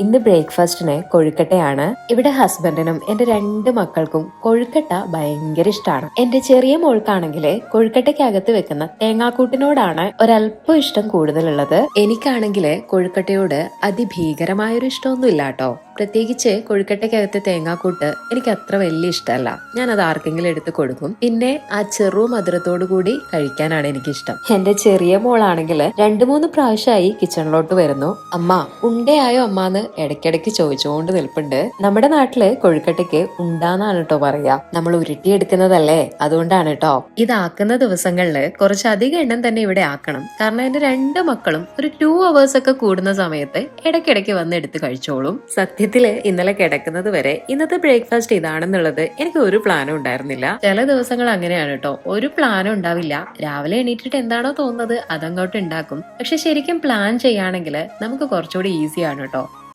ഇന്ന് ബ്രേക്ക്ഫാസ്റ്റിന് കൊഴുക്കട്ടയാണ്. ഇവിടെ ഹസ്ബൻഡിനും എന്റെ 2 മക്കൾക്കും കൊഴുക്കട്ട ഭയങ്കര ഇഷ്ടമാണ്. എന്റെ ചെറിയ മോൾക്കാണെങ്കിൽ കൊഴുക്കട്ടയ്ക്കകത്ത് വെക്കുന്ന തേങ്ങാക്കൂട്ടിനോടാണ് ഒരല്പം ഇഷ്ടം കൂടുതലുള്ളത്. എനിക്കാണെങ്കിൽ കൊഴുക്കട്ടയോട് അതിഭീകരമായൊരു ഇഷ്ടമൊന്നും ഇല്ല കേട്ടോ. പ്രത്യേകിച്ച് കൊഴുക്കട്ടയ്ക്കകത്ത് തേങ്ങാക്കൂട്ട് എനിക്ക് അത്ര വലിയ ഇഷ്ടമല്ല. ഞാൻ അത് ആർക്കെങ്കിലും എടുത്ത് കൊടുക്കും. പിന്നെ ആ ചെറു മധുരത്തോടു കൂടി കഴിക്കാനാണ് എനിക്കിഷ്ടം. എന്റെ ചെറിയ മോളാണെങ്കിൽ 2-3 പ്രാവശ്യമായി കിച്ചണിലോട്ട് വരുന്നു. അമ്മ ഉണ്ടയായോ അമ്മാന്ന് ഇടയ്ക്കിടയ്ക്ക് ചോദിച്ചുകൊണ്ട് നിൽപ്പുണ്ട്. നമ്മുടെ നാട്ടില് കൊഴുക്കട്ടയ്ക്ക് ഉണ്ടാന്നാണ് കേട്ടോ പറയാ. നമ്മൾ ഉരുട്ടിയെടുക്കുന്നതല്ലേ, അതുകൊണ്ടാണ് കേട്ടോ. ഇതാക്കുന്ന ദിവസങ്ങളില് കുറച്ചധികം എണ്ണം തന്നെ ഇവിടെ ആക്കണം. കാരണം എന്റെ 2 മക്കളും ഒരു 2 hours ഒക്കെ കൂടുന്ന സമയത്ത് ഇടയ്ക്കിടയ്ക്ക് വന്ന് എടുത്ത് കഴിച്ചോളും. സത്യത്തില് ഇന്നലെ കിടക്കുന്നത് വരെ ഇന്നത്തെ ബ്രേക്ക്ഫാസ്റ്റ് ഇതാണെന്നുള്ളത് എനിക്ക് ഒരു പ്ലാനും ഉണ്ടായിരുന്നില്ല. ചില ദിവസങ്ങൾ അങ്ങനെയാണ് കേട്ടോ, ഒരു പ്ലാനും ഉണ്ടാവില്ല. രാവിലെ എണീറ്റിട്ട് എന്താണോ തോന്നുന്നത് അതങ്ങോട്ട് ഉണ്ടാക്കും. പക്ഷെ ശരിക്കും പ്ലാൻ ചെയ്യുകയാണെങ്കിൽ നമുക്ക് കുറച്ചുകൂടി ഈസിയാണ് കേട്ടോ.